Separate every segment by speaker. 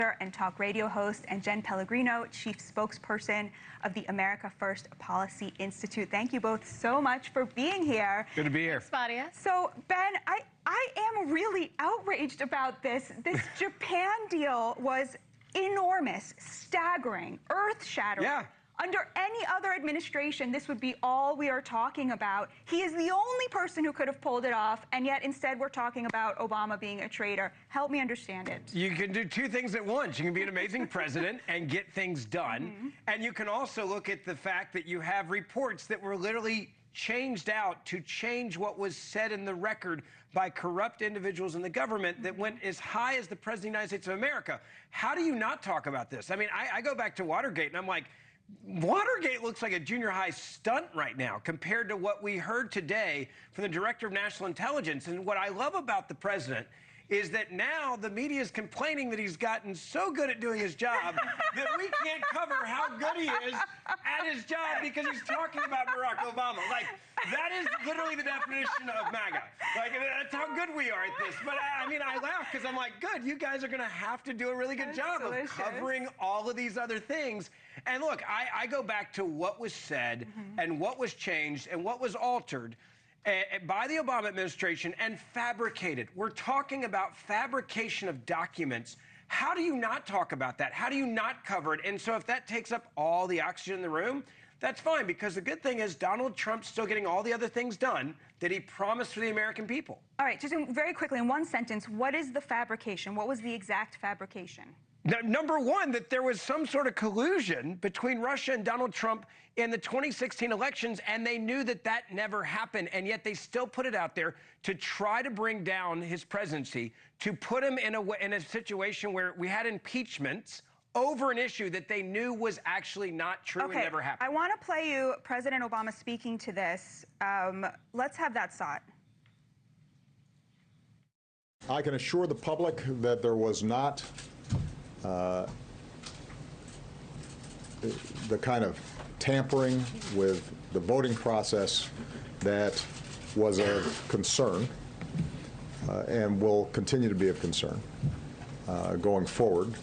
Speaker 1: and talk radio host, and Jenn Pellegrino, chief spokesperson of the America First Policy Institute. Thank you both so much for being here.
Speaker 2: Good to be here.
Speaker 3: Thanks, Claudia.
Speaker 1: So, Ben, I am really outraged about this. This Japan deal was enormous, staggering, earth-shattering.
Speaker 2: Yeah.
Speaker 1: Under any other administration, this would be all we are talking about. He is the only person who could have pulled it off, and yet instead we're talking about Obama being a traitor. Help me understand it.
Speaker 2: You can do two things at once. You can be an amazing president and get things done, and you can also look at the fact that you have reports that were literally changed out to change what was said in the record by corrupt individuals in the government that went as high as the President of the United States of America. How do you not talk about this? I mean, I go back to Watergate, and I'm like, Watergate looks like a junior high stunt right now compared to what we heard today from the Director of National Intelligence. And what I love about the president is that now the media is complaining that he's gotten so good at doing his job that we can't cover how good he is at his job because he's talking about Barack Obama. Like, that is literally the definition of MAGA. Like, that's how good we are at this. But I mean, I laugh because I'm like, good, you guys are going to have to do a really good job of covering all of these other things. And look, I go back to what was said and what was changed and what was altered by the Obama administration and fabricated. We're talking about fabrication of documents. How do you not talk about that? How do you not cover it? And so if that takes up all the oxygen in the room, that's fine, because the good thing is Donald Trump's still getting all the other things done that he promised for the American people.
Speaker 1: All right, just very quickly, in one sentence, what is the fabrication? What was the exact fabrication?
Speaker 2: Number one, that there was some sort of collusion between Russia and Donald Trump in the 2016 elections, and they knew that that never happened, and yet they still put it out there to try to bring down his presidency, to put him in a situation where we had impeachments over an issue that they knew was actually not true and never happened.
Speaker 1: I want to play you President Obama speaking to this. Let's have that shot.
Speaker 4: I can assure the public that there was not the kind of tampering with the voting process that was of concern and will continue to be of concern going forward.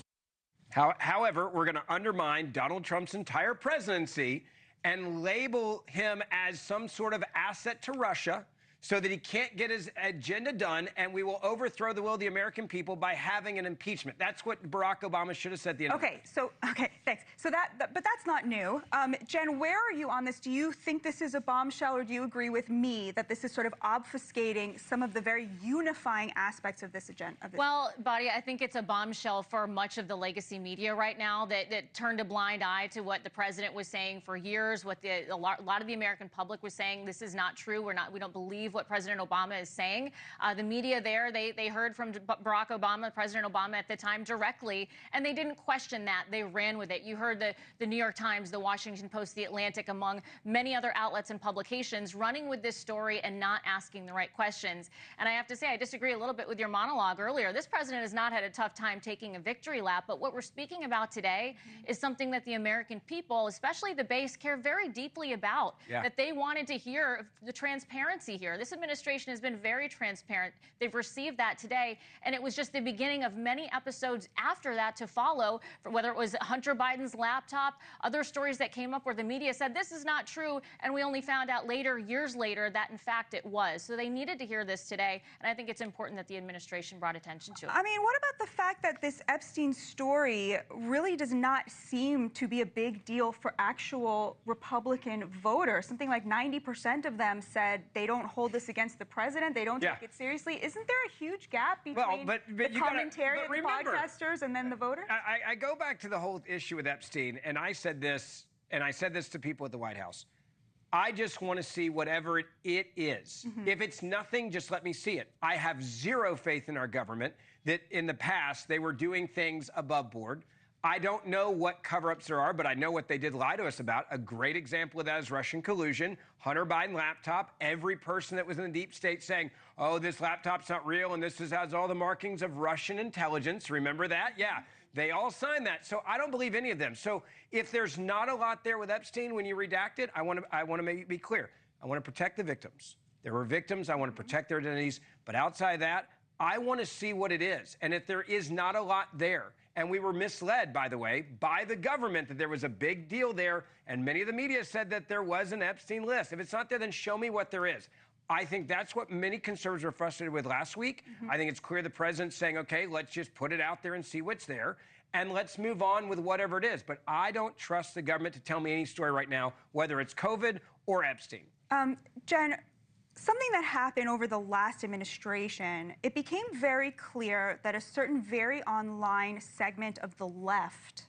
Speaker 2: However, we're going to undermine Donald Trump's entire presidency and label him as some sort of asset to Russia so that he can't get his agenda done, and we will overthrow the will of the American people by having an impeachment. That's what Barack Obama should have said at the end of the day.
Speaker 1: Okay, thanks. So but that's not new. Jen, where are you on this? Do you think this is a bombshell, or do you agree with me that this is sort of obfuscating some of the very unifying aspects of this agenda?
Speaker 3: Well, Badia, I think it's a bombshell for much of the legacy media right now that turned a blind eye to what the president was saying for years, what a lot of the American public was saying. This is not true. We don't believe what President Obama is saying. The media there, they heard from Barack Obama, President Obama at the time directly, and they didn't question that. They ran with it. You heard the New York Times, the Washington Post, the Atlantic, among many other outlets and publications running with this story and not asking the right questions. And I have to say, I disagree a little bit with your monologue earlier. This president has not had a tough time taking a victory lap, but what we're speaking about today is something that the American people, especially the base, care very deeply about, that they wanted to hear the transparency here. This administration has been very transparent. They've received that today, and it was just the beginning of many episodes after that to follow, for whether it was Hunter Biden's laptop, other stories that came up where the media said this is not true, and we only found out later, years later, that in fact it was. So they needed to hear this today, and I think it's important that the administration brought attention to it.
Speaker 1: I mean, what about the fact that this Epstein story really does not seem to be a big deal for actual Republican voters? Something like 90% of them said they don't hold this against the president, they don't take it seriously. Isn't there a huge gap between the commentary of the podcasters and then the voters?
Speaker 2: I go back to the whole issue with Epstein, and I said this to people at the White House. I just want to see whatever it is. If it's nothing, just let me see it. I have zero faith in our government that in the past they were doing things above board. I don't know what cover-ups there are, but I know what they did lie to us about. A great example of that is Russian collusion, Hunter Biden laptop, every person that was in the deep state saying, oh, this laptop's not real, and this has all the markings of Russian intelligence. Remember that? Yeah, they all signed that. So I don't believe any of them. So if there's not a lot there with Epstein when you redact it, I want to be clear. I want to protect the victims. There were victims. I want to protect their identities. But outside that, I want to see what it is. And if there is not a lot there, And we were misled, by the way, by the government that there was a big deal there. And many of the media said that there was an Epstein list. If it's not there, then show me what there is. I think that's what many conservatives were frustrated with last week. I think it's clear the president's saying, okay, let's just put it out there and see what's there. And let's move on with whatever it is. But I don't trust the government to tell me any story right now, whether it's COVID or Epstein.
Speaker 1: Jenn, something that happened over the last administration, it became very clear that a certain very online segment of the left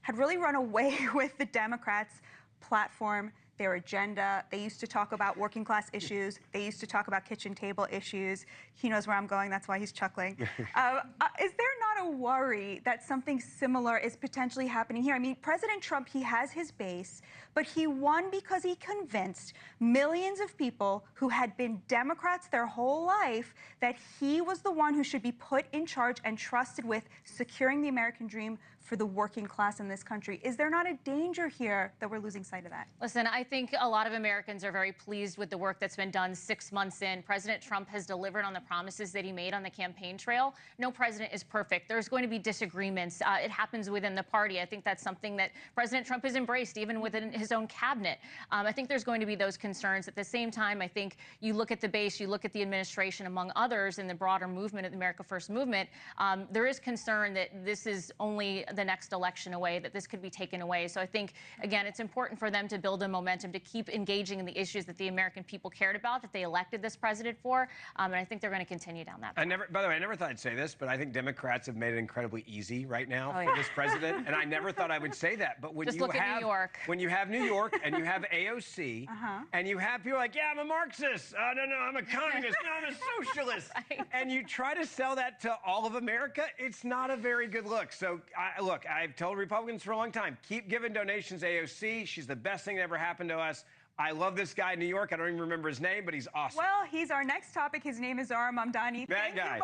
Speaker 1: had really run away with the Democrats' platform, their agenda. They used to talk about working class issues. They used to talk about kitchen table issues. He knows where I'm going. That's why he's chuckling. Is there not a worry that something similar is potentially happening here? I mean, President Trump, he has his base, but he won because he convinced millions of people who had been Democrats their whole life that he was the one who should be put in charge and trusted with securing the American dream for the working class in this country. Is there not a danger here that we're losing sight of that?
Speaker 3: Listen, I think a lot of Americans are very pleased with the work that's been done 6 months in. President Trump has delivered on the promises that he made on the campaign trail. No president is perfect. There's going to be disagreements. It happens within the party. I think that's something that President Trump has embraced, even within his own cabinet. I think there's going to be those concerns. At the same time, I think you look at the base, you look at the administration, among others, in the broader movement of the America First movement, there is concern that this is only the next election away, that this could be taken away. So I think, again, it's important for them to build a momentum, to keep engaging in the issues that the American people cared about, that they elected this president for. And I think they're going to continue down that path.
Speaker 2: By the way, I never thought I'd say this, but I think Democrats have made it incredibly easy right now for this president. And I never thought I would say that. But when
Speaker 3: Just
Speaker 2: you
Speaker 3: look at New York.
Speaker 2: When you have New York and you have AOC, and you have people like, yeah, I'm a Marxist. Oh, no, I'm a communist. No, I'm a socialist.
Speaker 3: Right.
Speaker 2: And you try to sell that to all of America, it's not a very good look. So, look, I've told Republicans for a long time, keep giving donations to AOC. She's the best thing that ever happened to us. I love this guy in New York. I don't even remember his name, but he's awesome.
Speaker 1: Well, he's our next topic. His name is Zohran Mamdani.
Speaker 2: That guy.